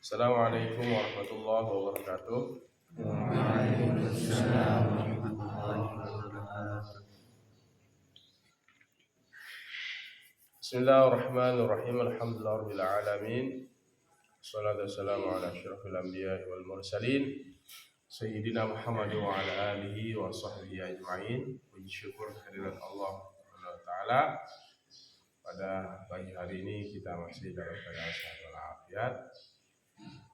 Assalamualaikum warahmatullahi wabarakatuh. Waalaikumsalam warahmatullahi wabarakatuh. Bismillahirrahmanirrahim. Alhamdulillahirabbil alamin. Wassalatu wassalamu ala asyrafil anbiya'i wal mursalin Sayyidina Muhammad wa ala alihi wa sahbihi ajma'in. Puji syukur kehadirat Allah Subhanahu wa taala. Pada pagi hari ini kita masih dalam keadaan sehat walafiat.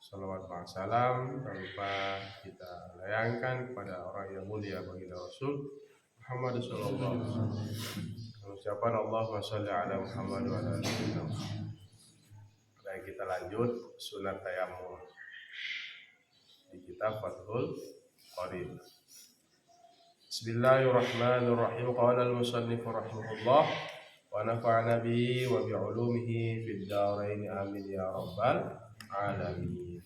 Salawat wa salam tak lupa kita layangkan kepada orang yang mulia baginda Rasul Muhammad sallallahu alaihi wasallam. Ucapan Allahumma shalli ala Muhammad wa ala ali Muhammad. Baik, kita lanjut sunat tayammum di kitab Fathul Qarib. Bismillahirrahmanirrahim. Qala al-musannif rahimahullah wa nafa'ana bihi wa bi 'ulumihi fid dharain amin ya rabbal alamin.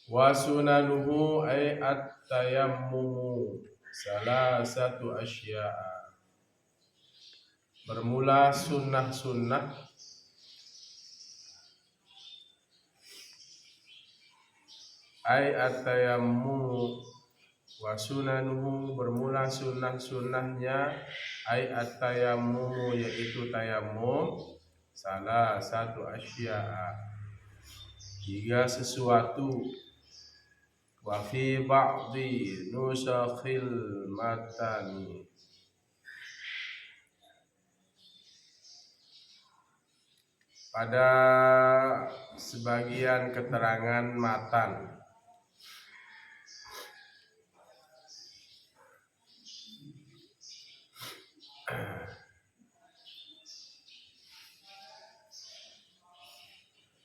Wa sunanuhu ay at-tayammumu salasatu asya'a. Bermula sunnah-sunnah ay at-tayammumu wa sunanuhu, bermula sunnah-sunnahnya ay at-tayammumu, yaitu tayammum salasatu asya'a, tiga sesuatu. Wa fi ba'di nusakhil matani, pada sebagian keterangan matan.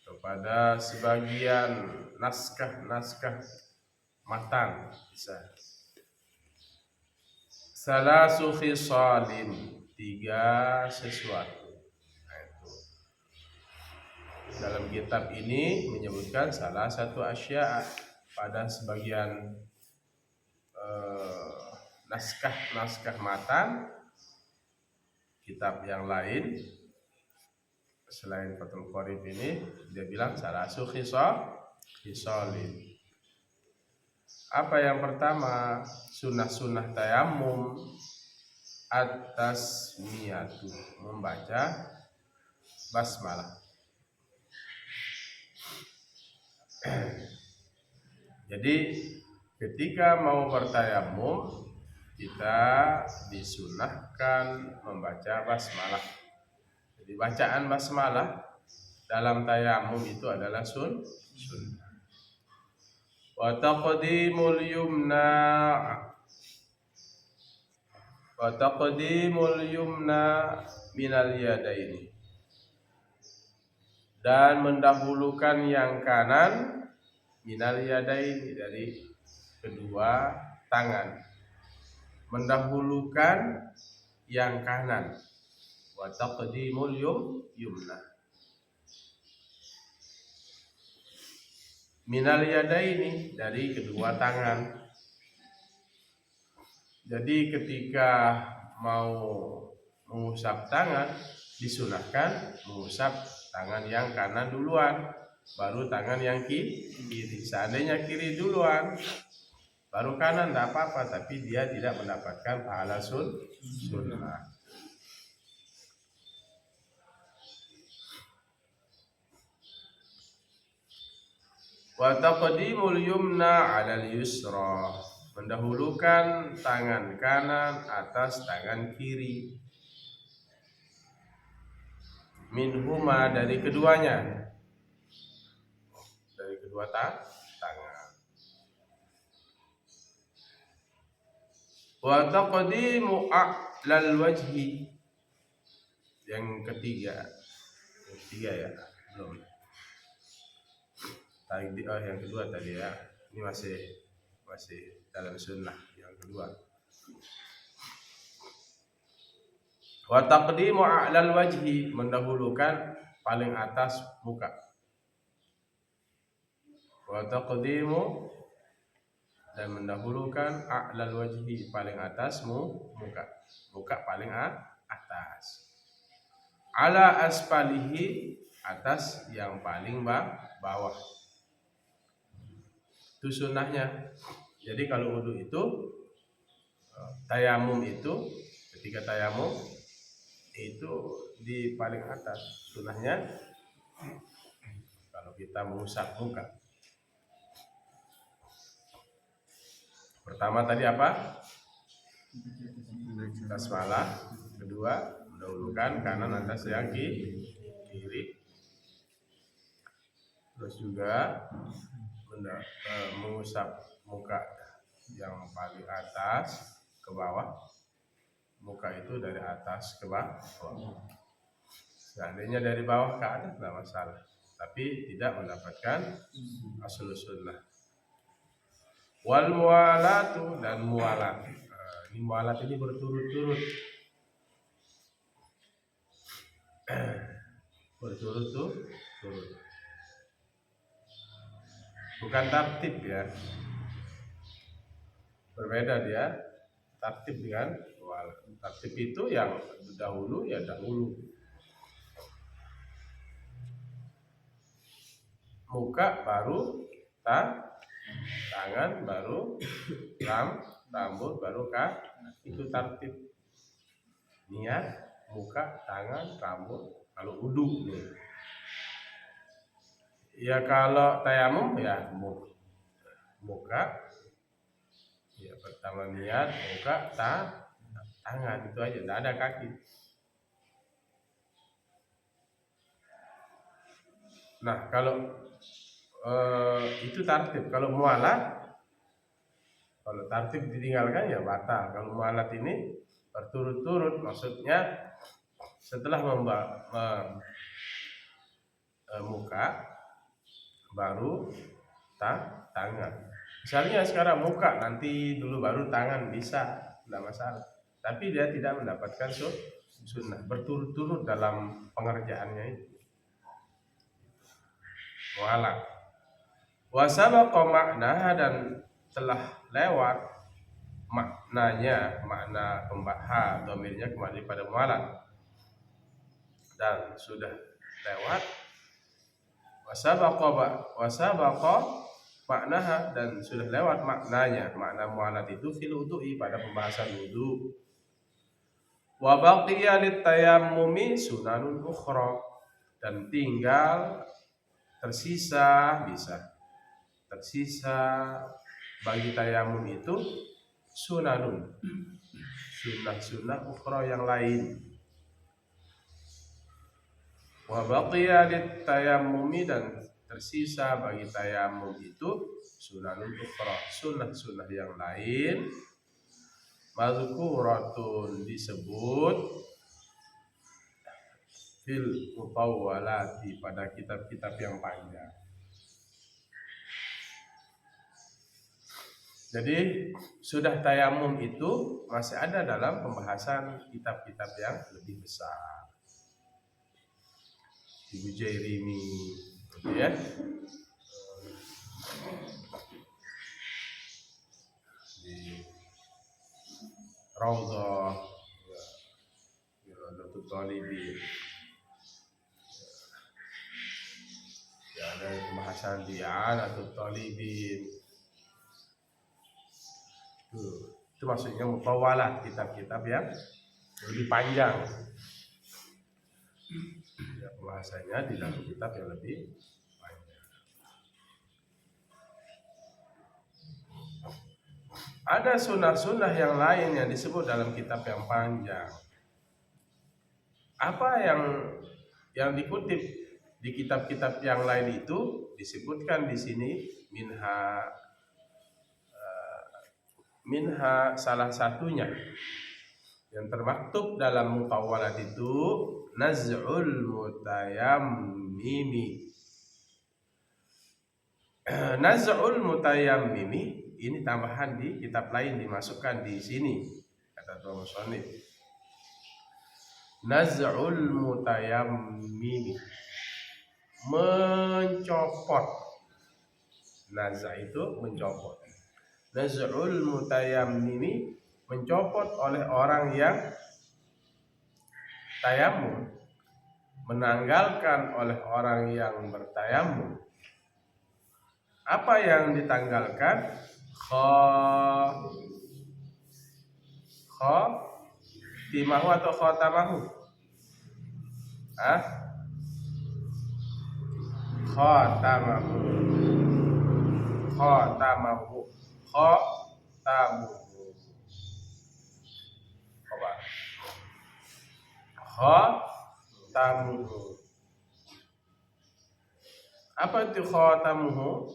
Kepada sebagian naskah matan bisa. Salasu khisalin, tiga sesuatu. Nah, itu. Dalam kitab ini menyebutkan salah satu asya, pada sebagian naskah matan kitab yang lain selain Fathul Qarib ini dia bilang salasu khisalin. Apa yang pertama? Sunnah tayammum atas niyatu, membaca basmalah. Jadi ketika mau bertayamum kita disunahkan membaca basmalah. Jadi bacaan basmalah dalam tayamum itu adalah sunnah. Wa taqdimul yumna minal yadaini, dan mendahulukan yang kanan minal yadaini, dari kedua tangan. Mendahulukan yang kanan. Wa taqdimul yumna minal yadaini, dari kedua tangan. Jadi ketika mau mengusap tangan disunahkan mengusap tangan yang kanan duluan, baru tangan yang kiri. Seandainya kiri duluan baru kanan tidak apa-apa, tapi dia tidak mendapatkan pahala sunnah. Wa taqdimul yumna 'alal yusra, mendahulukan tangan kanan atas tangan kiri. Minhuma, dari keduanya, dari kedua tangan. Wa taqdimu a'lal wajhi, yang ketiga ya, belum. Yang kedua tadi ya, ini masih dalam sunnah yang kedua. Wa taqdimu a'lal wajhi, mendahulukan paling atas muka. Wa taqdimu, dan mendahulukan a'lal wajhi, paling atas muka paling atas. ala asfalihi, atas yang paling bawah. Itu sunnahnya. Jadi kalau wudu itu, tayamum itu, ketika tayamum itu di paling atas. Sunnahnya kalau kita mengusap muka. Pertama tadi apa? Basmalah. Kedua, mendahulukan kanan atas yang kiri. Terus juga mengusap muka yang paling atas ke bawah. Muka itu dari atas ke bawah. Seandainya dari bawah ke atas tidak masalah, tapi tidak mendapatkan aslus sunnah. Wal mualatu, dan mualat. Ini mualat ini berturut-turut. Berturut-turut. Bukan tartib ya. Berbeda dia. Tartib dengan mualat. Tartib itu yang dahulu ya dahulu. Muka baru tangan baru rambut baru itu tartib. Niat, muka, tangan, rambut. Kalau wudu nih, ya kalau tayamum ya muka, ya pertama niat, muka, tangan, itu aja, tidak ada kaki. Nah kalau itu tartib. Kalau mualat, kalau tartib ditinggalkan ya batal. Kalau mualat ini berturut-turut, maksudnya setelah muka baru tangan. Misalnya sekarang muka, nanti dulu baru tangan, bisa, tidak masalah. Tapi dia tidak mendapatkan sunnah, berturut-turut dalam pengerjaannya itu. Mualat. Wasabaqa makna, dan telah lewat maknanya, makna pembahas domirnya kembali pada mualat, dan sudah lewat. Wasabaqa maknaha, dan sudah lewat maknanya, makna mualat itu fil wudu'i, pada pembahasan wudu. Wa baqiya lit tayammumi sunanun ukhra, dan tinggal tersisa bagi tayamum itu sunanun, sunnah ukhra yang lain. Wa baqiya lit tayammumi, dan tersisa bagi tayamum itu sunanun ukhra, sunnah yang lain. Mazkuratun, disebut fil mutawwalati, pada kitab-kitab yang panjang. Jadi sudah tayamum itu masih ada dalam pembahasan kitab-kitab yang lebih besar. Ibu Jairimi, ya. Di Raudhah, Raudhatul Talibin. Ya, ada pembahasan di Anatul Talibin. Itu maksudnya mutawalat, kitab-kitab yang lebih panjang. Ya, pembahasannya di dalam kitab yang lebih panjang. Ada sunnah-sunnah yang lain yang disebut dalam kitab yang panjang. Apa yang dikutip di kitab-kitab yang lain itu disebutkan di sini, minha salah satunya yang termaktub dalam mutawwalat itu naz'ul mutayammimi. Naz'ul mutayammimi ini tambahan di kitab lain, dimasukkan di sini, kata Tuan Musonif. Naz'ul mutayammimi, mencopot. Naz'a itu mencopot. Naz'ul mutayammimi, mencopot oleh orang yang tayamum. menanggalkan oleh orang yang bertayamum. Apa yang ditanggalkan? Timahu atau khotamahu? Khotamahu. Khotamahu. Khotamuhu. Coba. Khotamuhu. Apa itu khotamuhu?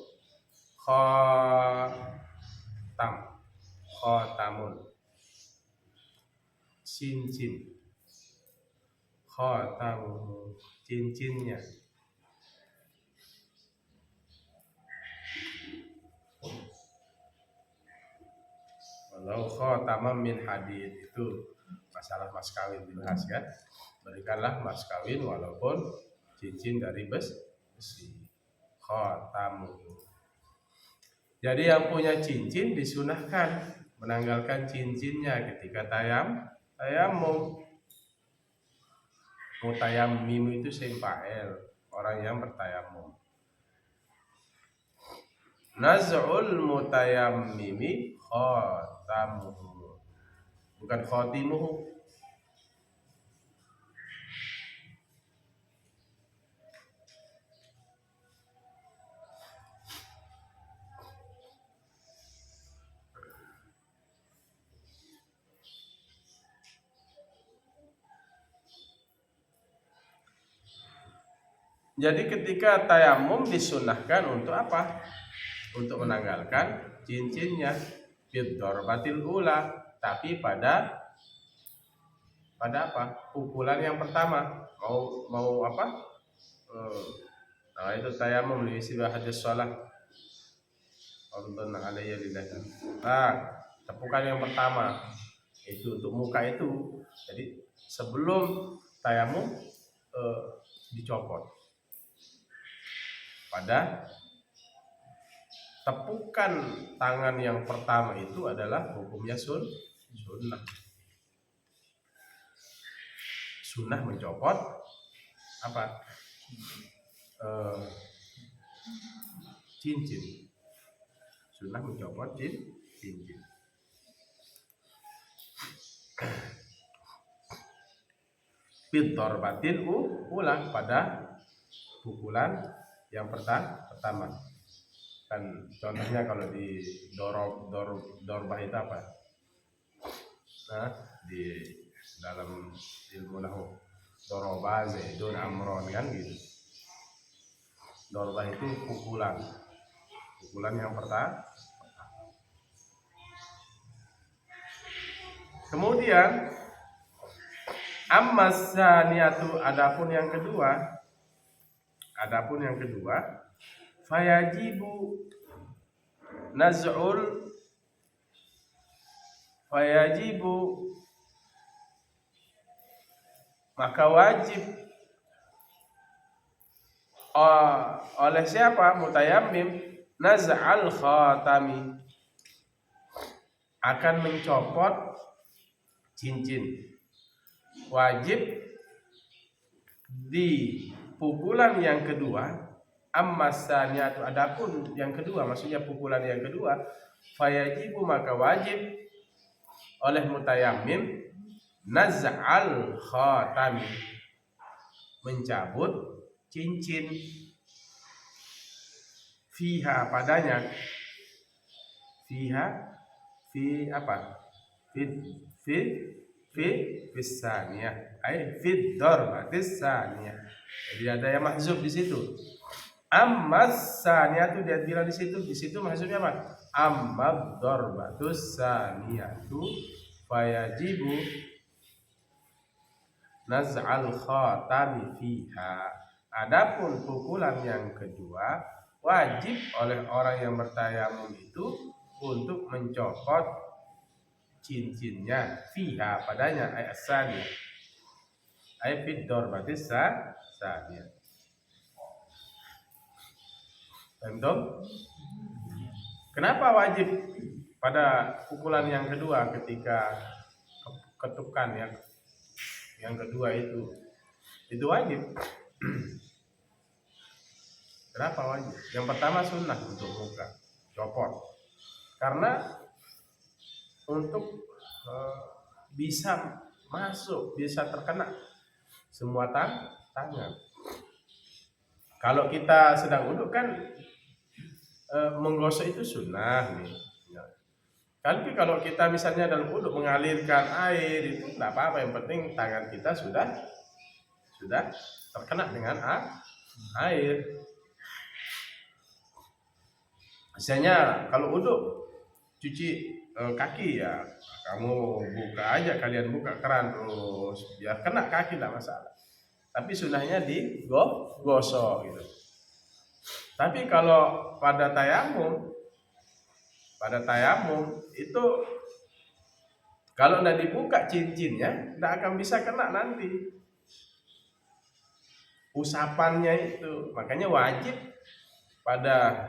Khotamun. Cincin. Khotamuhu. Cincinnya. Walau khotamam min hadid, itu masalah mas kawin dibahas kan. Berikanlah mas kawin walaupun cincin dari besi. Khotamuhu. Jadi yang punya cincin disunahkan menanggalkan cincinnya ketika tayamum. Mutayammim itu sing fa'il, orang yang bertayamum. Naz'ul mutayammimi khotamuhu, bukan khotimuhu. Jadi ketika tayamum disunahkan untuk apa? Untuk menanggalkan cincinnya. Bidorbatil ula, tapi pada apa? Pukulan yang pertama. Mau apa? Nah itu tayamum li sibah hadis shalah. Fardun alayya lillahi. Nah, tepukan yang pertama itu untuk muka itu. Jadi sebelum tayamum dicopot. Pada tepukan tangan yang pertama itu adalah hukumnya sunnah. Sunnah mencopot apa? Cincin. Sunnah mencopot cincin. Bidorbatil ulang pada pukulan yang pertama. Kan contohnya kalau di dorbah itu apa? Nah, di dalam ilmu nahwu doroba zaidun amron kan gitu. Dorbah itu pukulan yang pertama. Kemudian ammas saniyatu, adapun yang kedua, fayajibu maka wajib oleh siapa? Mutayammim naz'al khatami, akan mencopot cincin. Wajib di pukulan yang kedua. Ammas saniyatu, adapun yang kedua, maksudnya pukulan yang kedua, fayajibu maka wajib oleh mutayammim naz'al khatami, mencabut cincin, fiha padanya, fi apa? Fi saniyah, ay fi darbatis saniyah. Jadi ada yang mahzuf di situ. Ammas saniyatu, dia bilang di situ maksudnya apa? Ammad darbatus saniyatu fayajibu naz'al khatami fiha. Adapun pukulan yang kedua, wajib oleh orang yang bertayamum itu untuk mencopot cincinnya, fiha padanya, ay as-saniyah, ay fid darbatis saniyah. Tentu, kenapa wajib pada pukulan yang kedua ketika ketukan yang kedua itu? Itu wajib. Kenapa wajib? Yang pertama sunnah untuk buka, copot. Karena untuk bisa masuk, bisa terkena semua tangan. Kalau kita sedang wudhu kan menggosok itu sunnah nih. Ya. Tapi kalau kita misalnya dalam wudhu mengalirkan air itu tidak apa-apa, yang penting tangan kita sudah terkena dengan air. Misalnya kalau wudhu cuci kaki ya, kamu buka aja, kalian buka keran terus biar kena kaki tidak masalah. Tapi sunnahnya digosok gitu. Tapi kalau pada tayamum itu kalau tidak dibuka cincinnya tidak akan bisa kena nanti usapannya itu. Makanya wajib pada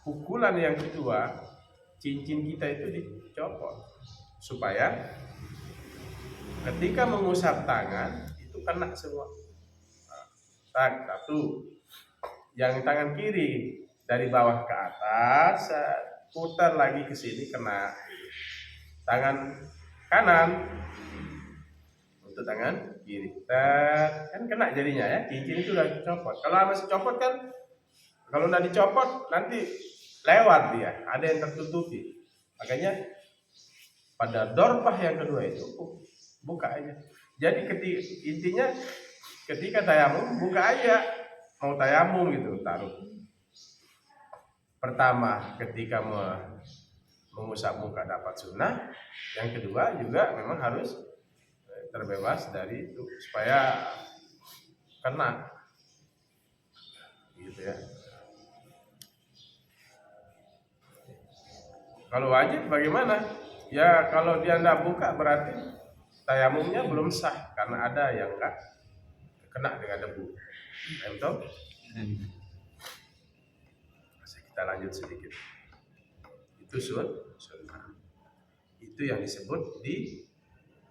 pukulan yang kedua cincin kita itu dicopot supaya ketika mengusap tangan itu kena semua. Satu, yang tangan kiri dari bawah ke atas putar lagi ke sini kena. Tangan kanan untuk tangan kiri kan kena jadinya ya, cincin itu udah dicopot. Kalau masih copot kan, kalau udah dicopot nanti lewat dia, ada yang tertutupi. Makanya pada dorpah yang kedua itu buka aja. Jadi intinya ketika tayamum buka aja, mau tayamum gitu taruh. Pertama ketika mengusap muka dapat sunnah, yang kedua juga memang harus terbebas dari itu supaya kena gitu ya. Kalau wajib bagaimana? Ya kalau dia tidak buka berarti tayamumnya belum sah karena ada yang enggak kena dengan debu. Betul? Kita lanjut sedikit. Itu sunnah. Itu yang disebut di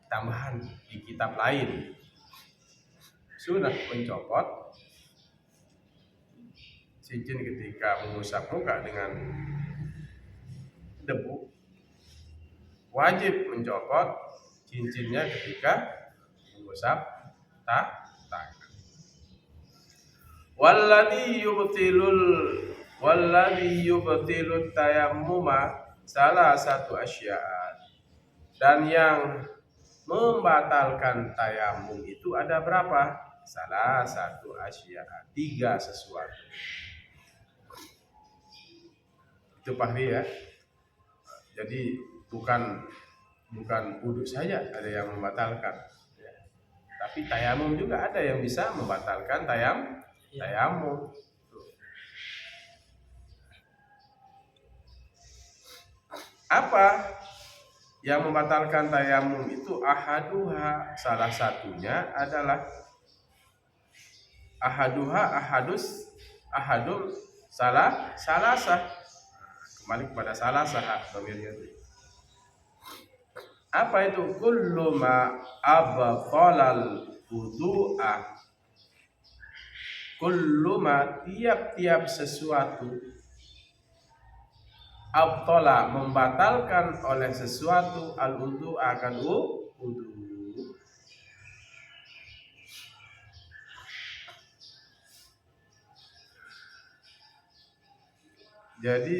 tambahan di kitab lain. Sunnah mencopot cincin ketika mengusap muka dengan debu, wajib mencopot cincinnya ketika mengusap tangan. Walladhi yubtilut tayammuma salah satu asya'a. Dan yang membatalkan tayamum itu ada berapa? Salah satu asya'a, 3 sesuatu. Itu pahmi ya. Jadi bukan wudhu saja ada yang membatalkan ya. Tapi tayamum juga ada yang bisa membatalkan tayamum. Apa yang membatalkan tayamum itu? Ahaduha, salah satunya adalah ahadul salasah. Kembali kepada salasah domirnya itu. Apa itu? Kullu ma abtalal wudu'a. Kullu ma, tiap-tiap sesuatu, abtala membatalkan oleh sesuatu al-wudu akan wudu. Jadi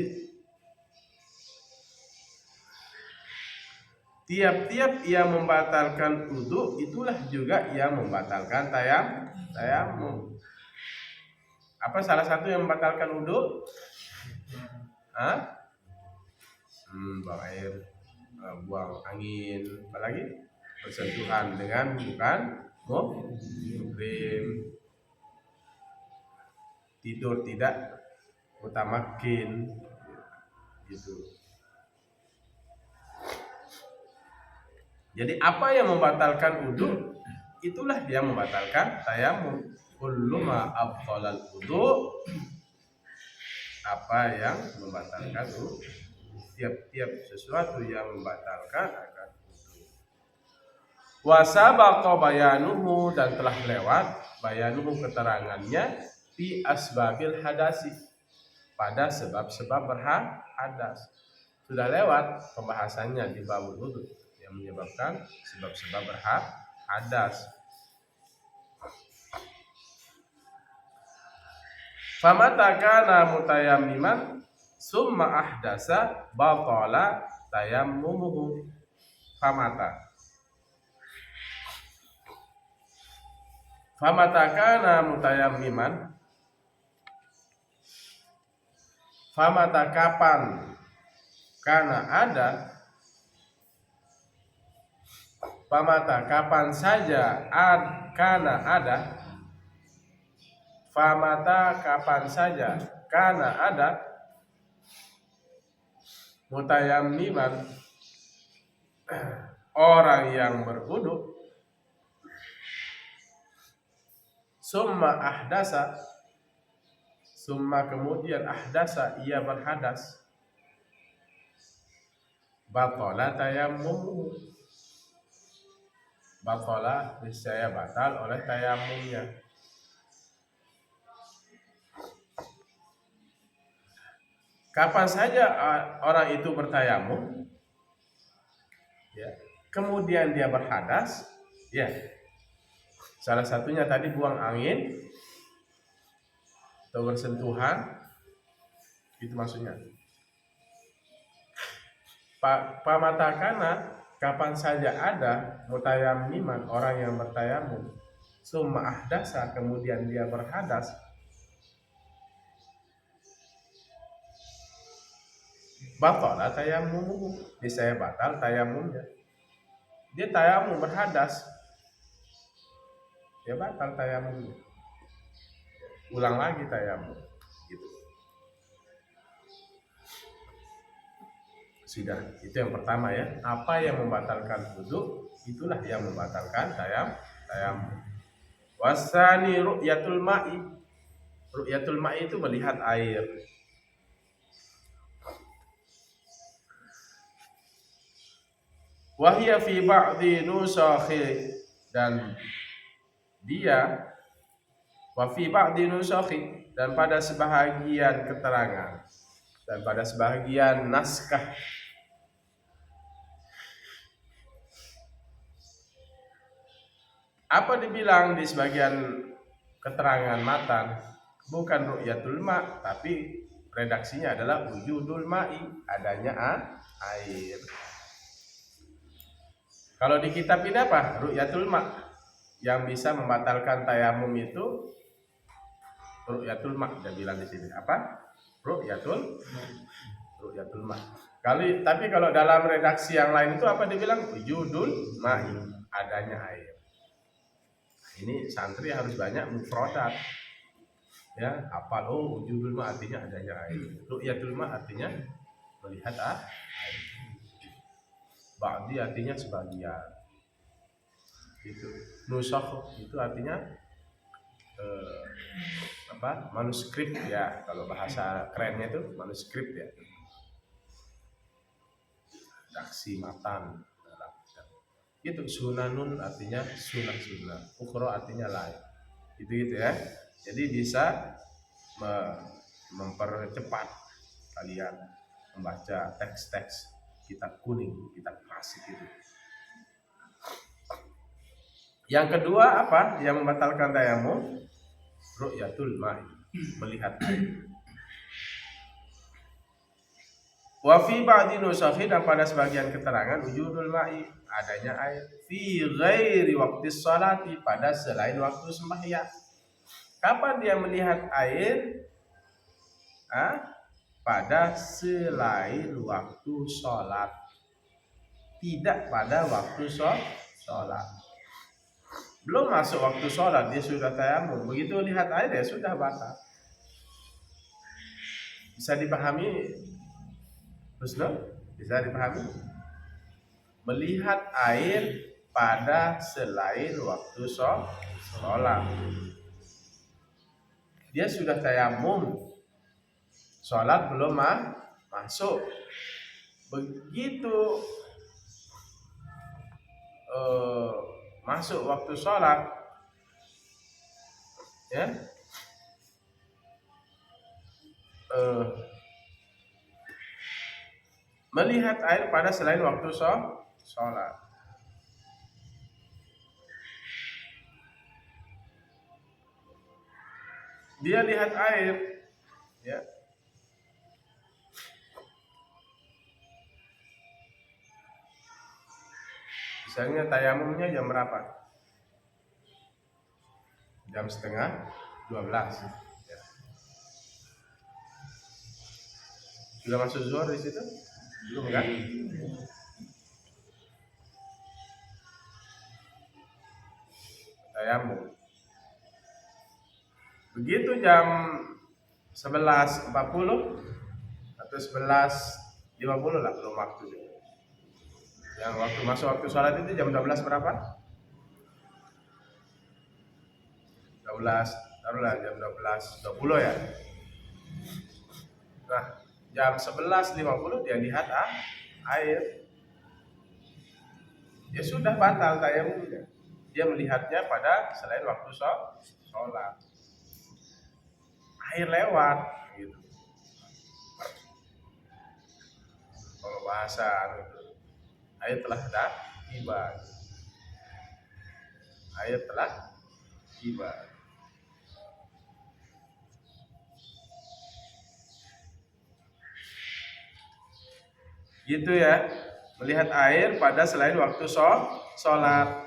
tiap-tiap yang membatalkan wudu itulah juga yang membatalkan tayamum. Apa salah satu yang membatalkan wudu? Buang air, buang angin, apalagi bersentuhan dengan bukan muhrim, tidur tidak mutamakin gitu. Jadi apa yang membatalkan wudu itulah yang membatalkan tayamum. Kullu ma abtalal wudu, apa yang membatalkan wudu, tiap-tiap sesuatu yang membatalkan akan wudu. Wa sabaqa bayanuhu, dan telah lewat bayanuhu keterangannya fi asbabil hadasi, pada sebab-sebab berhadas. Sudah lewat pembahasannya di babul wudu yang menyebabkan sebab-sebab berhadas. Famata kana mutayammiman summa ahdasa batala tayammumuhu. Famata kana mutayammiman, famata kapan, kana ada, famata kapan saja, kana ada, famata kapan saja, kana ada, mutayammiman, orang yang berwudu, summa ahdasa, summa kemudian ahdasa, ia berhadas, batala tayammum, batala niscaya batal oleh tayamumnya. Kapan saja orang itu bertayamum, ya, kemudian dia berhadas, ya, salah satunya tadi buang angin atau bersentuhan, itu maksudnya. Pamatakana, kapan saja ada, mutayammiman, orang yang bertayamum, summa ahdasa, kemudian dia berhadas, batala tayammumuhu, niscaya batal tayamumnya. Dia tayamum berhadas, dia batal tayamumnya. Ulang lagi tayamum, gitu. Sudah, itu yang pertama ya. Apa yang membatalkan wudu, itulah yang membatalkan tayamum. Wasani ru'yatul ma'i. Ru'yatul ma'i itu melihat air. Wahya fi ba'di nusakhi, dan dia wa fi ba'di nusakhi, dan pada sebahagian keterangan, dan pada sebahagian naskah. Apa dibilang di sebagian keterangan matan? Bukan ru'yatul ma', tapi redaksinya adalah wujudul ma'i, adanya air. Kalau di kitab ini apa? Ru'yatul ma', yang bisa membatalkan tayamum itu ru'yatul ma', dia bilang di sini. Apa? Ru'yatul ma'. Tapi kalau dalam redaksi yang lain itu apa dibilang? Wujudul ma'i, adanya air. Ini santri harus banyak mufradat. Ya, apa wujudul ma' artinya adanya air. Ru'yatul ma' artinya melihat air. Ba'di artinya sebagian. Itu nusakh itu artinya manuskrip ya, kalau bahasa kerennya itu manuskrip ya, redaksi matan. Itu sunanun artinya sunnah, ukhra artinya lain. Itu ya. Jadi bisa mempercepat kalian membaca teks-teks kitab kuning, kitab klasik itu. Yang kedua apa yang membatalkan tayamum? Ru'yatul ma'i, melihat air. Wa fi ba'di nusakhi, dan pada sebagian keterangan wujudul ma'i, adanya air, fi ghairi waqti sholati, pada selain waktu sembahyang. Kapan dia melihat air? Pada selain waktu sholat, tidak pada waktu sholat. Belum masuk waktu sholat dia sudah tayamum, begitu lihat air ya sudah batal. Bisa dipahami? Bisa dipahami? Melihat air pada selain waktu sholat, dia sudah tayamum, sholat belum masuk. Begitu masuk waktu sholat, ya, melihat air pada selain waktu sholat. Dia lihat air, ya. Misalnya tayamumnya jam berapa? Jam setengah 12. Ya. Sudah masuk zuhur di situ? Belum kan? Tayamum. Begitu jam 11.40 atau 11.50 lah belum waktu. Yang waktu masuk waktu sholat itu jam 12 berapa? 12, taruhlah jam 12.20 ya. Nah, jam 11.50 dia lihat air. Ya sudah batal tayamumnya. Dia melihatnya pada selain waktu sholat. Air lewat gitu. Kalau bahasa itu, air telah tiba. Air telah tiba. Gitu ya, melihat air pada selain waktu sholat.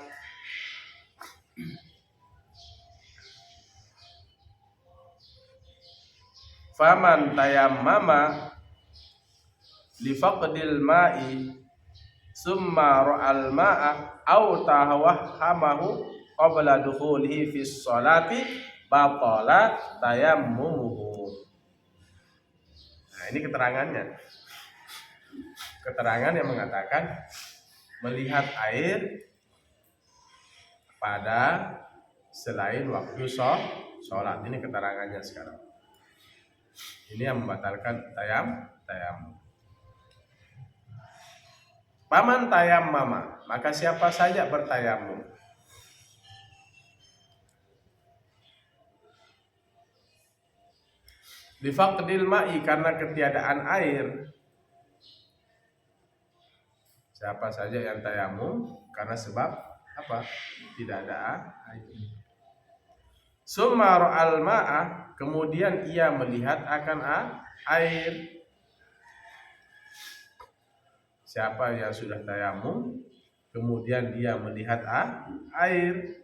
Faman tayammama li faqdil ma'i summa ra'al ma'a aw tawahhamahu qabla dukhulihi fis sholati batala tayammumuhu. Nah, ini keterangannya. Keterangan yang mengatakan melihat air pada selain waktu sholat. Ini keterangannya sekarang. Ini yang membatalkan tayamum. Paman tayammama, maka siapa saja bertayamum. Li faqdil ma'i, karena ketiadaan air. Siapa saja yang tayamum karena sebab apa? Tidak ada air. Summa ra'al ma'a, kemudian ia melihat akan air. Siapa yang sudah tayamum kemudian dia melihat air,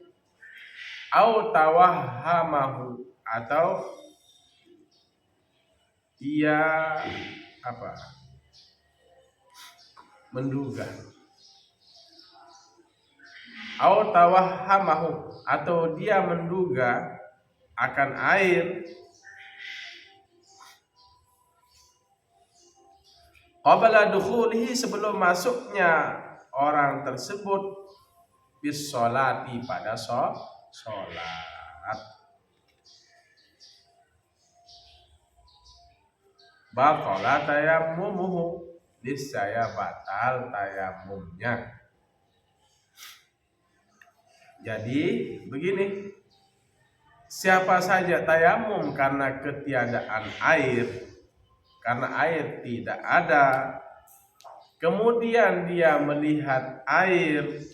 au tawahhamahu, atau ia menduga, au tawahhamahu, atau dia menduga akan air, qabla dukhulihi, sebelum masuknya orang tersebut bis sholati, pada sholat. Batala tayammumuhu, niscaya batal tayamumnya. Jadi begini, siapa saja tayamum karena ketiadaan air, karena air tidak ada, kemudian dia melihat air,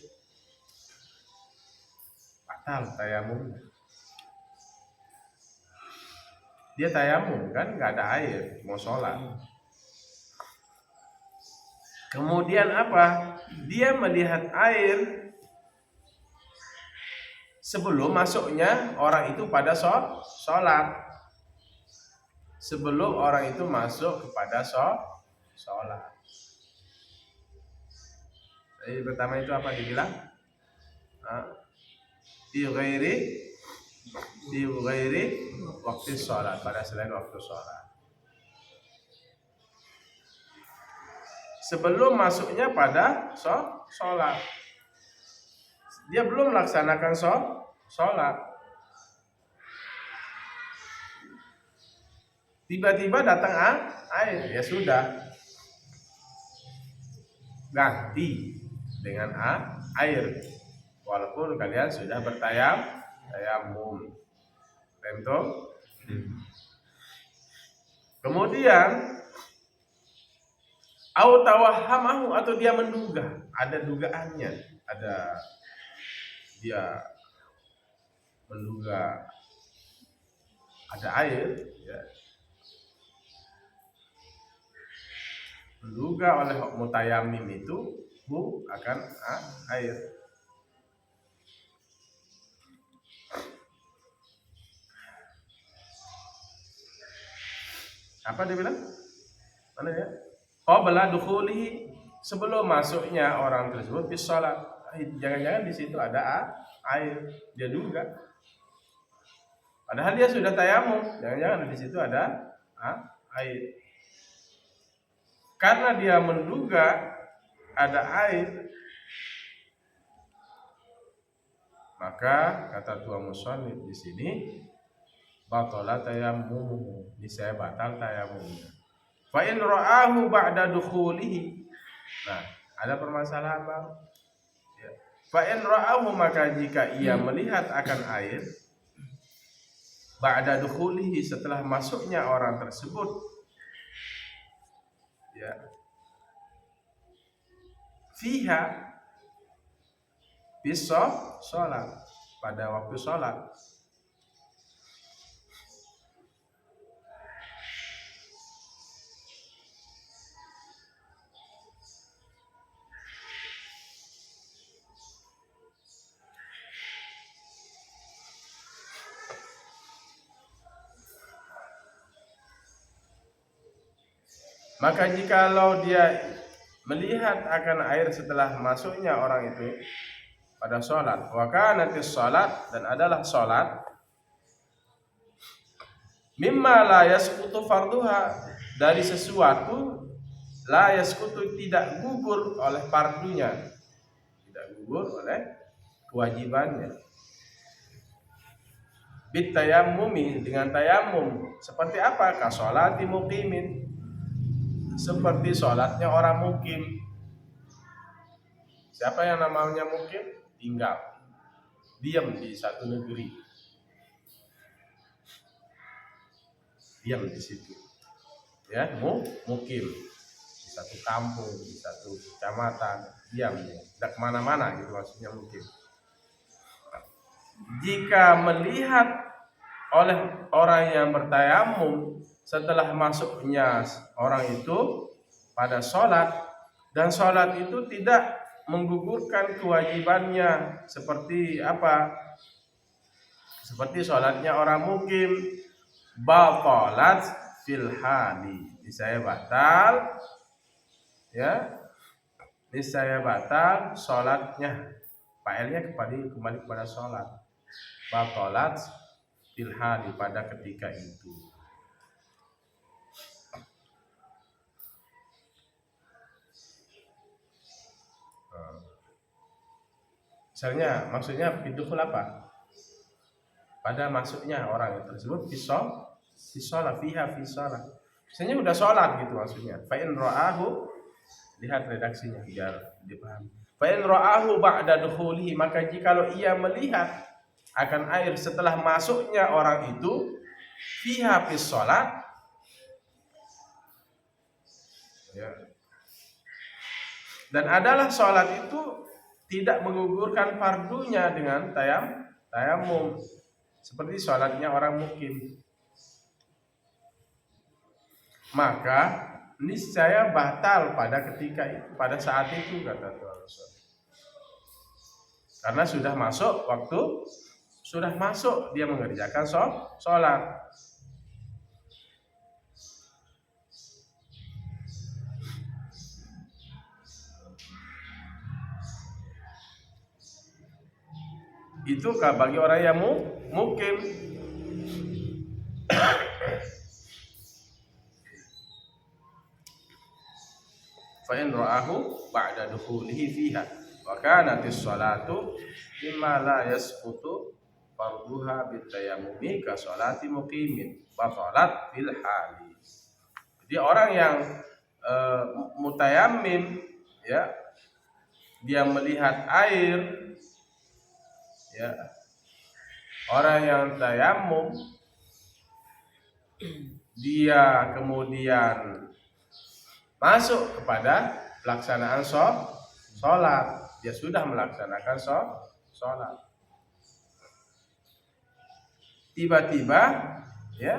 batal tayamumnya. Dia tayamum kan, nggak ada air, mau sholat. Kemudian apa? Dia melihat air sebelum masuknya orang itu pada sholat. Sebelum orang itu masuk kepada sholat. Jadi pertama itu apa dibilang? Di ghairi waktu sholat, pada selain waktu sholat. Sebelum masuknya pada sholat, dia belum melaksanakan sholat. Tiba-tiba datang air, ya sudah, ganti. dengan air walaupun kalian sudah bertayamum. Tentu. Kemudian au tawahhamahu, atau dia menduga, ada dugaannya, ada dia menduga ada air, ya. Menduga oleh mutayammim itu akan air. Apa dia bilang? Mana ya? Qabla dukhulihi, sebelum masuknya orang tersebut bis shalat. Jangan-jangan di situ ada air, dia duga. Padahal dia sudah tayamum, jangan-jangan di situ ada air. Karena dia menduga ada air, maka kata tua musannif di sini, batala tayammum, niscaya batal tayamumnya. Fa in ra'ahu ba'da dukhulihi. Nah, ada permasalahan, Bang. Ya. Fa in ra'ahu, maka jika ia melihat akan air ba'da dukhulihi, setelah masuknya orang tersebut, ya, fiha bisa sholat, pada waktu sholat. Maka jikalau dia melihat akan air setelah masuknya orang itu pada sholat, wa kanatis sholat, dan adalah sholat, mimma la yasqutu farduha, dari sesuatu la yasqutu, tidak gugur oleh fardunya, tidak gugur oleh kewajibannya. Bit tayammumi, dengan tayamum. Seperti apa? Ka sholati muqimin, seperti sholatnya orang mukim. Siapa yang namanya mukim? Tinggal, diam di satu negeri, diam di situ, ya, mukim di satu kampung, di satu kecamatan, diam, ya, tidak kemana-mana gitu maksudnya mukim. Jika melihat oleh orang yang bertayamum setelah masuknya orang itu pada sholat, dan sholat itu tidak menggugurkan kewajibannya, seperti apa? Seperti sholatnya orang mukim, batalat fil hali, niscaya batal, ya, niscaya batal sholatnya. Failnya kembali kepada sholat. Batalat fil hali, pada ketika itu. Misalnya, maksudnya bidukhul apa? Pada masuknya orang tersebut fisolah fiha fisolah. Misalnya udah sholat gitu maksudnya. Fa in ra'ahu, lihat redaksinya biar dipahami. Fa in ra'ahu ba'da dukhulihi, maka jikalau ia melihat akan air setelah masuknya orang itu fiha fisolah, ya, dan adalah sholat itu tidak menggugurkan fardunya dengan tayamum, seperti sholatnya orang mukim, maka niscaya batal pada ketika itu, pada saat itu, kata Tuhan Rasul. Karena sudah masuk waktu, sudah masuk dia mengerjakan sholat. Itu bagi orang yang mukim. Fa in ra'ahu ba'da dukhulihi fiha wa kanatis sholatu mimma la yasqutu farduha bitayammumi ka sholati muqimin batalat fil hali. Jadi orang yang mutayammim, ya, dia melihat air, ya, orang yang tayamum dia kemudian masuk kepada pelaksanaan sholat, dia sudah melaksanakan sholat. Tiba-tiba, ya,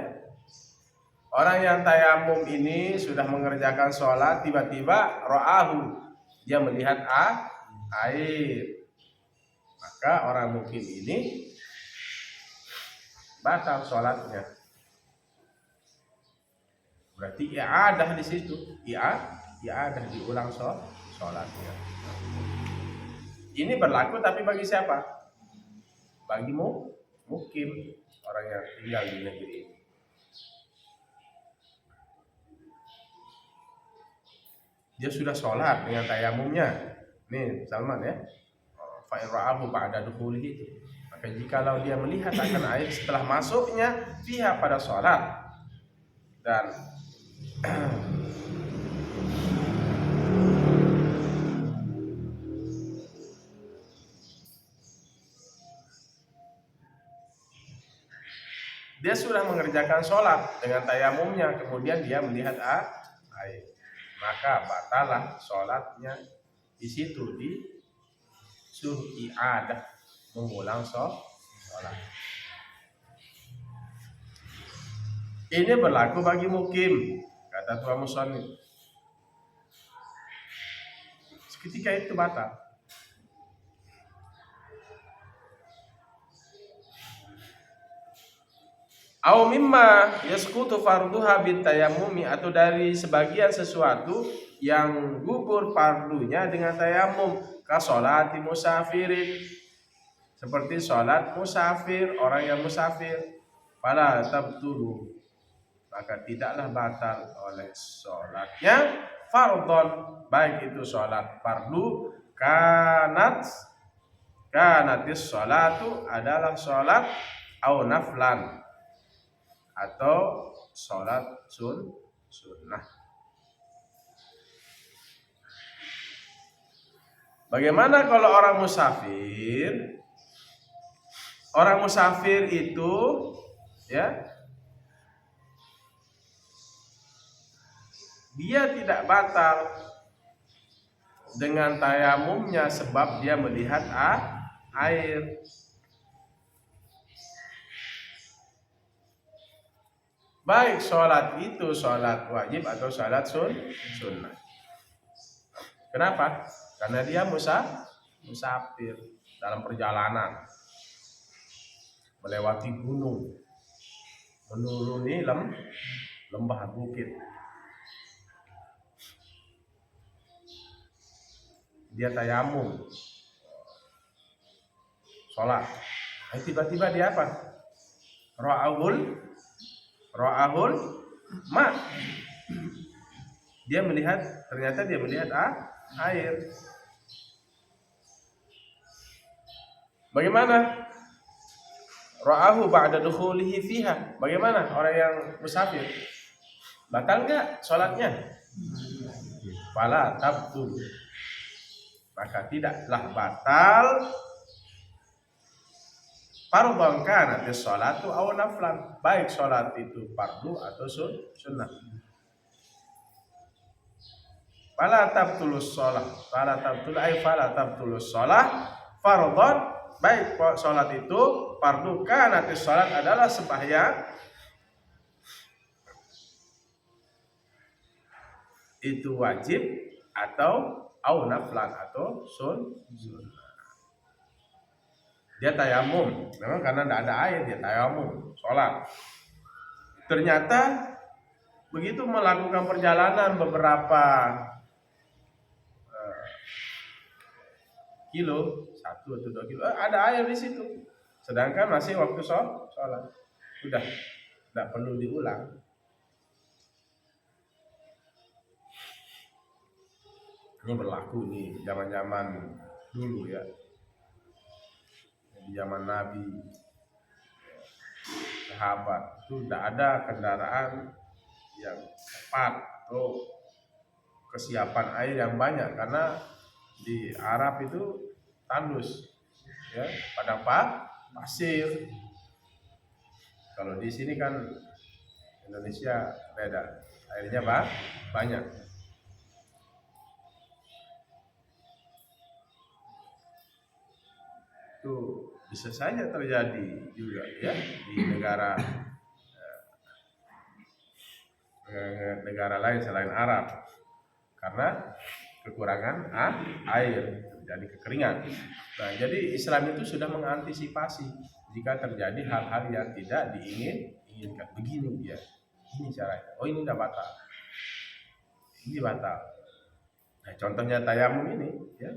orang yang tayamum ini sudah mengerjakan sholat, tiba-tiba ro'ahu, dia melihat air, maka orang mukim ini batal sholatnya. Berarti i'adah di situ, i'adah diulang sholatnya. Ini berlaku tapi bagi siapa? Bagi mukim, orang yang tinggal di negeri ini. Dia sudah sholat dengan tayamumnya. Nih Salman ya. Fa in ra'ahu ba'da dukhulihi itu. Maka jikalau dia melihat akan air setelah masuknya fiha pada sholat, dan dia sudah mengerjakan sholat dengan tayamumnya, kemudian dia melihat air, maka batalah sholatnya. Di situ di suruh i'adah, mengulang sholat. Ini berlaku bagi mukim, kata Tuan Musannif. Seketika itu batal. Au mimma yasqutu farduha bitayammumi, atau dari sebagian sesuatu yang gugur fardunya dengan tayamum, ka sholati musafirin, seperti sholat musafir, orang yang musafir. Fala tabtulu, maka tidaklah batal oleh sholatnya fardhon, baik itu sholat fardu, kanatis sholatu, adalah sholat, au naflan, atau sholat sunnah. Bagaimana kalau orang musafir? Orang musafir itu, ya, dia tidak batal dengan tayamumnya sebab dia melihat air. Baik sholat itu sholat wajib atau sholat sunnah. Kenapa? Karena dia musafir dalam perjalanan, melewati gunung, menuruni lembah bukit. Dia tayamum, sholat. Tiba-tiba dia apa? Ra'ahul ma. Ternyata dia melihat air. Bagaimana? Ra'ahu ba'da dukhulihi fiha. Bagaimana orang yang musafir? Batal enggak sholatnya? Fala tabtul, maka tidaklah batal. Fardhon kanat sholatu aw naflan, baik sholat itu fardu atau sunnah. Fala tabtulus sholah, fala tabtulus sholah fardhon, baik sholat itu fardu, kanat sholat adalah sembahyang itu wajib, atau aw naflan, atau sunnah. Dia tayamum, memang karena tidak ada air, dia tayamum, sholat. Ternyata begitu melakukan perjalanan beberapa kilo, 1 atau 2 kilo, ada air di situ. Sedangkan masih waktu sholat, sudah tidak perlu diulang. Ini berlaku nih zaman-zaman dulu ya. Di zaman Nabi, sahabat itu tidak ada kendaraan yang cepat atau kesiapan air yang banyak, karena Di Arab itu tandus, ya, padang pasir. Kalau di sini kan Indonesia beda, airnya banyak. Itu bisa saja terjadi juga ya di negara lain selain Arab, karena kekurangan air, terjadi kekeringan. Nah, jadi Islam itu sudah mengantisipasi jika terjadi hal-hal yang tidak diinginkan. Begini dia, ini caranya. Oh, ini tidak batal, ini batal. Nah, contohnya tayamum ini, ya.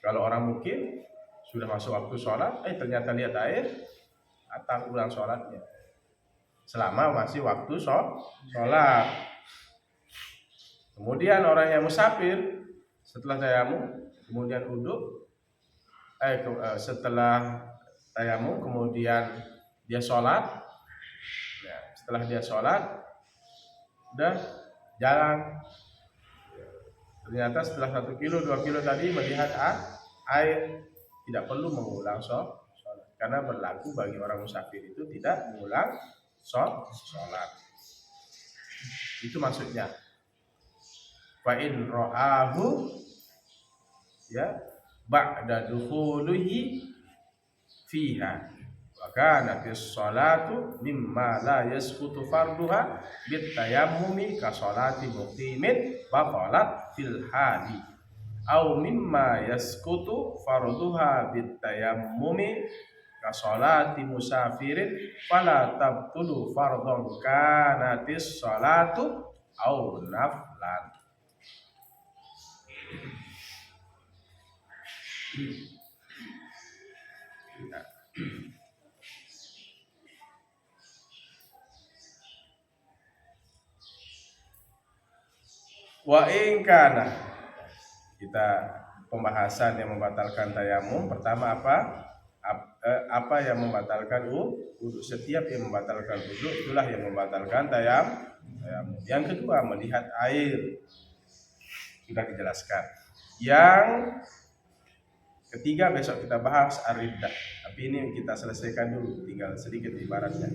Kalau orang mungkin sudah masuk waktu sholat, ternyata lihat air, batal ulang sholatnya. Selama masih waktu sholat. Kemudian orang yang musafir setelah tayamum, kemudian uduk, setelah tayamum, kemudian dia sholat. Ya, setelah dia sholat, udah jalan. Ternyata setelah 1 kilo, 2 kilo tadi melihat air, tidak perlu mengulang sholat, karena berlaku bagi orang musafir itu tidak mengulang sholat. Itu maksudnya. Fa in ra'ahu, ya, ba'da dukhulihi fiha wa kanatis sholatu mimma la yasqutu farduha bit tayammumi ka sholati muqimin batalat fil hali au mimma yasqutu farduha bit tayammumi ka sholati musafirin fala tabtulu fardhon kanatis sholatu au naflan. Wa in kana, kita pembahasan yang membatalkan tayamum. Pertama apa yang membatalkan wudu? Setiap yang membatalkan wudu itulah yang membatalkan tayamum. Yang kedua, melihat air, sudah dijelaskan. Yang ketiga besok kita bahas ar-riddah. Tapi ini kita selesaikan dulu, tinggal sedikit ibaratnya.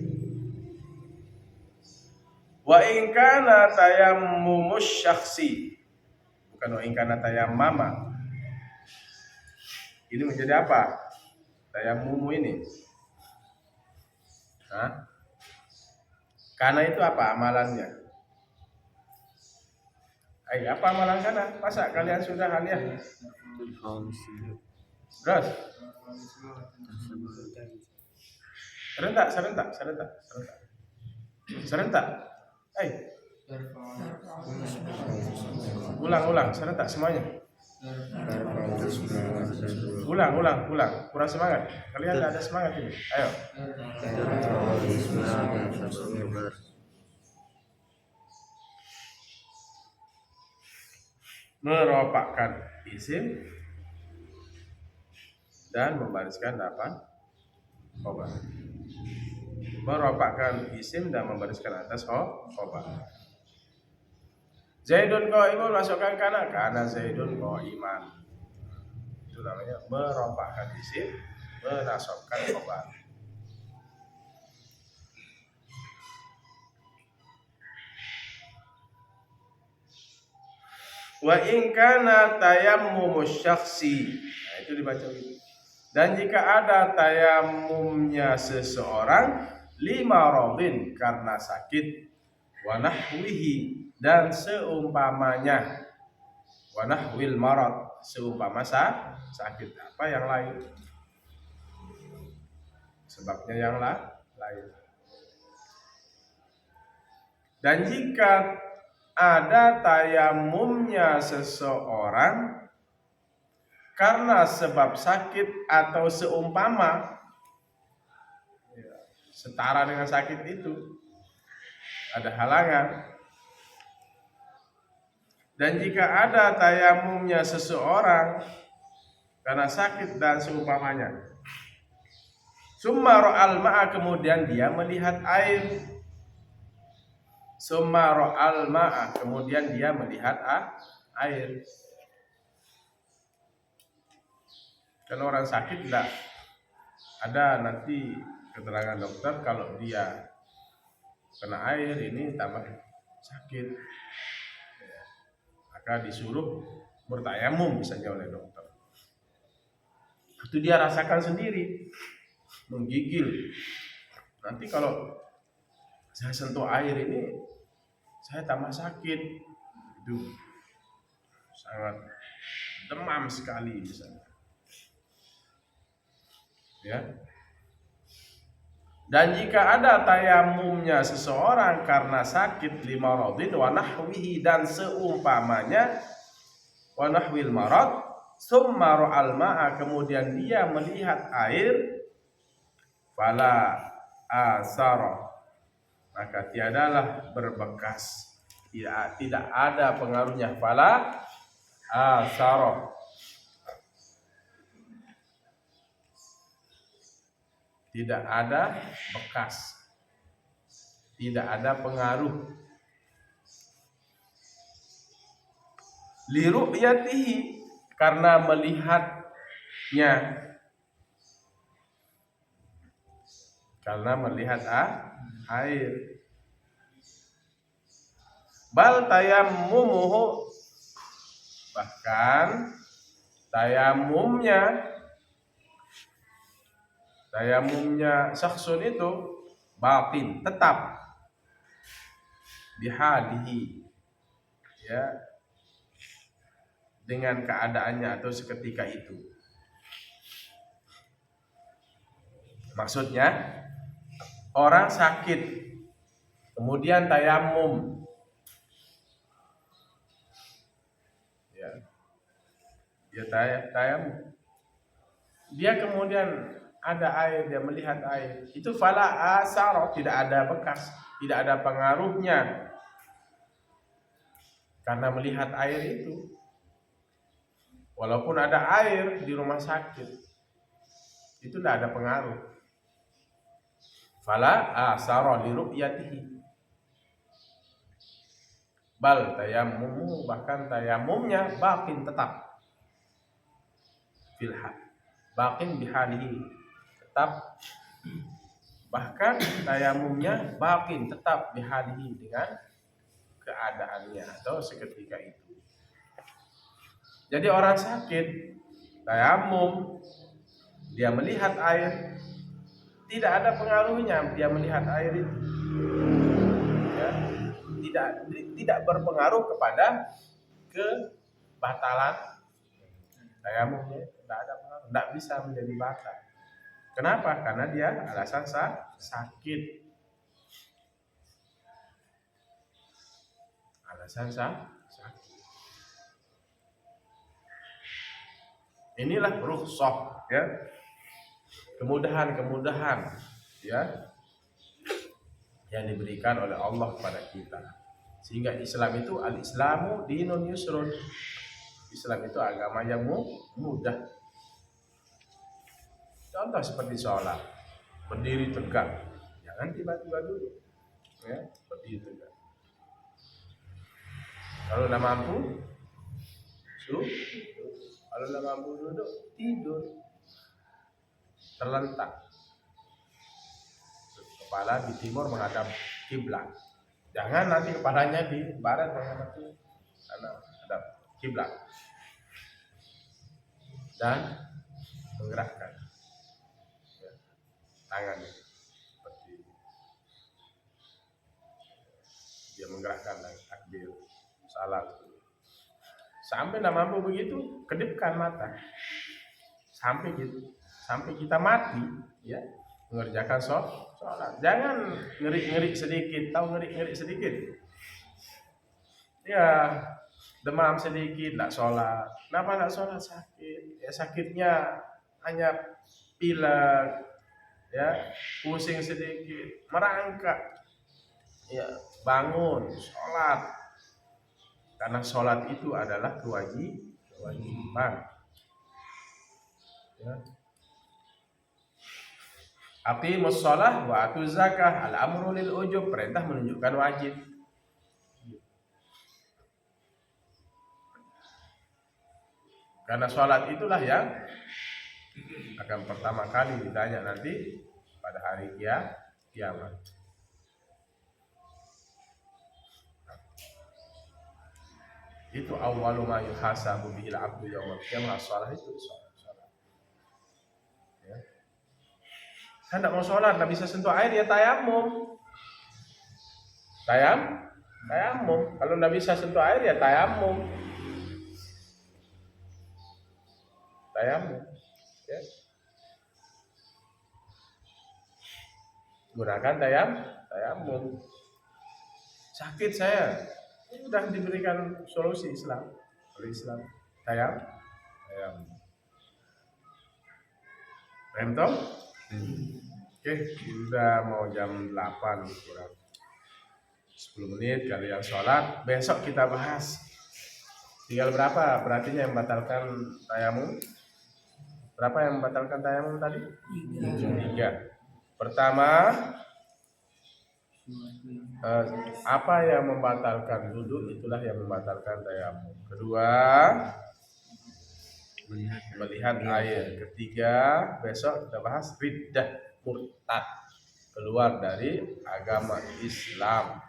Wa in kana tayammumus syakhsi, bukan wa in kana tayammama. Ini menjadi apa? Tayammumu ini. Kana itu apa amalannya? Apa amalan kana? Masa kalian sudah lihat? Terus? Serentak. Ulang serentak semuanya. Ulang. Kurang semangat. Kalian tidak ada semangat ini. Ayo. Meropakkan isim dan membariskan khobar. Meropakkan isim dan membariskan atas khobar. Zaidun qaimun, masukkan kana Zaidun qaiman. Itu namanya meropakkan isim, menasabkan khobar. Wa in kana tayammumus syakhsi. Nah, itu dibaca gitu. Dan jika ada tayamumnya seseorang lima rodin, karena sakit, wa nahwihi, dan seumpamanya, wa nahwil marad, seumpama sakit apa yang lain, sebabnya yang lain. Dan jika ada tayamumnya seseorang karena sebab sakit atau seumpama, setara dengan sakit itu, ada halangan. Dan jika ada tayamumnya seseorang karena sakit dan seumpamanya, summa ra'al ma'a, kemudian dia melihat air. Summa ra'al ma'a, kemudian dia melihat air. Kan orang sakit tidak ada nanti keterangan dokter kalau dia kena air ini tambah sakit, maka disuruh bertayamum misalnya oleh dokter. Itu dia rasakan sendiri, menggigil. Nanti kalau saya sentuh air ini, saya tambah sakit. Itu sangat demam sekali misalnya. Ya. Dan jika ada tayamumnya seseorang karena sakit limaradin wa nahwihi dan seumpamanya wa nahwil marad summa ra'al ma'a kemudian dia melihat air fala asara maka tiadalah berbekas, tidak ada pengaruhnya. Fala asara tidak ada bekas, tidak ada pengaruh. Li ru'yatihi karena melihatnya, karena melihat air. Bal tayammumuhu bahkan tayamumnya syakhsun itu batin tetap bihalihi ya dengan keadaannya atau seketika itu. Maksudnya orang sakit kemudian tayamum ya dia tayamum, dia kemudian ada air, dia melihat air, itu fala asar, tidak ada bekas, tidak ada pengaruhnya karena melihat air itu. Walaupun ada air di rumah sakit, itu tidak ada pengaruh. Fala asar li ru'yatihi. Bal tayammumu bahkan tayamumnya bakin tetap filha, bakin bihalihi tetap, bahkan tayamumnya bakin tetap bihalihi dengan keadaannya atau seketika itu. Jadi orang sakit tayamum, dia melihat air, tidak ada pengaruhnya dia melihat air itu ya, tidak berpengaruh kepada kebatalan tayamumnya, tidak ada pengaruh, tidak bisa menjadi batal. Kenapa? Karena dia alasan sakit. Alasan sakit. Inilah rukhsah ya. Kemudahan ya yang diberikan oleh Allah kepada kita. Sehingga Islam itu al-Islamu dinun yusrun. Islam itu agama yang mudah. Contoh seperti sholat, berdiri tegak, jangan tiba-tiba duduk, ya, berdiri tegak. Kalau tidak mampu, kalau tidak mampu duduk, tidur, terlentak, kepala di timur menghadap kiblat. Jangan nanti kepalanya di barat menghadap kiblat, dan menggerakkan tangan seperti dia menggerakkan takbir salat. Sampai tidak mampu begitu, kedipkan mata sampai gitu, sampai kita mati ya mengerjakan sholat. Jangan ngerik sedikit, tahu ngerik sedikit ya, demam sedikit tidak sholat. Kenapa tidak sholat? Sakit ya, sakitnya hanya pilek ya, pusing sedikit, merangkak ya, bangun sholat, karena sholat itu adalah kewajiban ya. Aqimus shalah wa atuz zakah, al-amru lil ujub, perintah menunjukkan wajib. Karena sholat itulah yang akan pertama kali ditanya nanti pada hari kiamat. Itu awwalu ma yuhasabu bihil abdu yaumil qiyamah as-shalah itu salat. Ya. Kan enggak mau sholat, enggak bisa sentuh air ya tayamum. Tayamum. Kalau enggak bisa sentuh air ya tayamum. Ya. Gunakan tayamum. Sakit saya, sudah diberikan solusi Islam oleh Islam. Tayamum. Rentong? Oke, sudah mau jam 8 kurang 10 menit kalian sholat. Besok kita bahas. Tinggal berapa berarti yang membatalkan tayamum? Berapa yang membatalkan tayamum tadi? 3. Pertama, apa yang membatalkan wudu itulah yang membatalkan tayamum. Kedua, melihat air. Ketiga, besok kita bahas riddah, murtad, keluar dari agama Islam.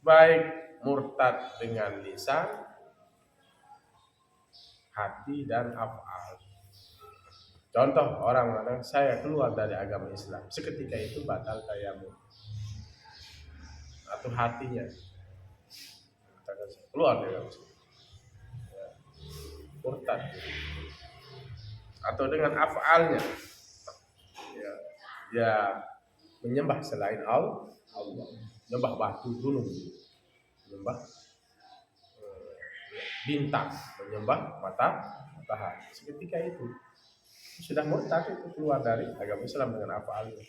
Baik murtad dengan lisan, hati dan af'al. Contoh orang mengatakan saya keluar dari agama Islam, seketika itu batal tayamum. Atau hatinya keluar dari agama Islam, murtad. Atau dengan af'alnya, ya menyembah selain Allah, menyembah batu gunung, menyembah bintang, menyembah matahari. Seketika itu sudah murtad, itu keluar dari agama Islam dengan af'alnya.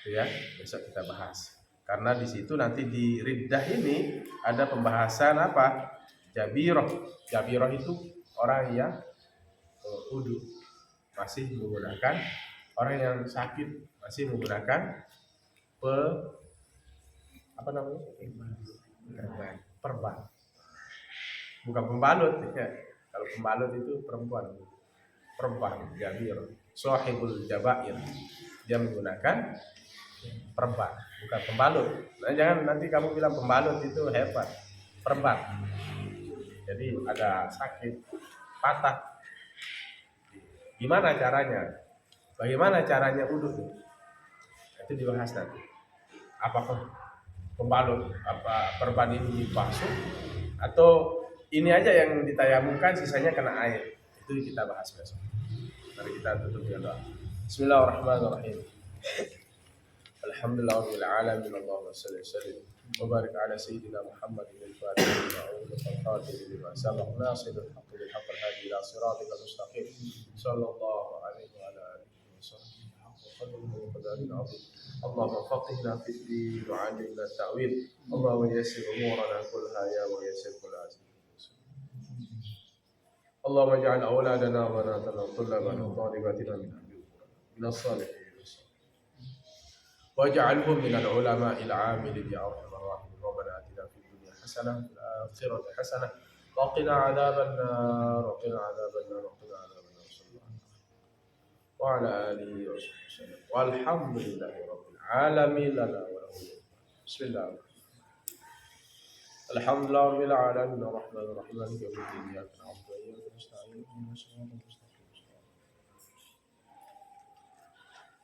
Ya, besok kita bahas. Karena di situ nanti di riddah ini ada pembahasan apa? Jabirah. Jabirah itu orang yang wudu masih menggunakan, orang yang sakit masih menggunakan perban. Bukan pembalut ya. Kalau pembalut itu perempuan. Perban, jabir, sahibul jabair. Dia menggunakan perban, bukan pembalut. Nah, jangan nanti kamu bilang pembalut itu hebat. Perban. Jadi ada sakit, patah. Gimana caranya? Bagaimana caranya wudu? Itu dibahas nanti. Apakah pembalut, apa perban ini palsu, atau ini aja yang ditayamumkan, sisanya kena air? Itu kita bahas besok. Mari kita tutup dengan doa. Bismillahirrahmanirrahim. Alhamdulillahirabbil alamin. Allahumma shalli wa sallim wa barik ala sayyidina Muhammadin al-fatih lima ughliqa al-khatim lima sabaq nasiril haqqi bil haqqi al-hadi ila siratikal mustaqim. Sallallahu alaihi wa ala alihi wa sahbihi haqqa qadrihi wa qadarin 'azim. Allahumma faqihna fid din wa 'allimna at-ta'wil. Allahumma yassir umurana kullaha ya muyassir kull azim. اللهم اجعل أولادنا وبناتنا وطلابنا وطالباتنا من أهل القرآن من الصالحين واجعلهم من العلماء العاملين يا أرحم الراحمين. ربنا آتنا في الدنيا حسنة وفي الآخرة حسنة وقنا عذاب النار وقنا عذاب النار وقنا عذاب النار صلى الله عليه وسلم وعلى آله وصحبه وسلم والحمد لله رب العالمين لنا وله. بسم الله الحمد لله رب العالمين الرحمن الرحيم مالك يوم الدين إياك نعبد وإياك نستعين اهدنا الصراط المستقيم.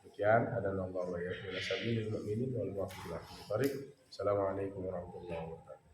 Demikian adalah Allah wa iyyakum ila sabilil mu'minin wal muwaffiqin. Assalamualaikum warahmatullahi wabarakatuh.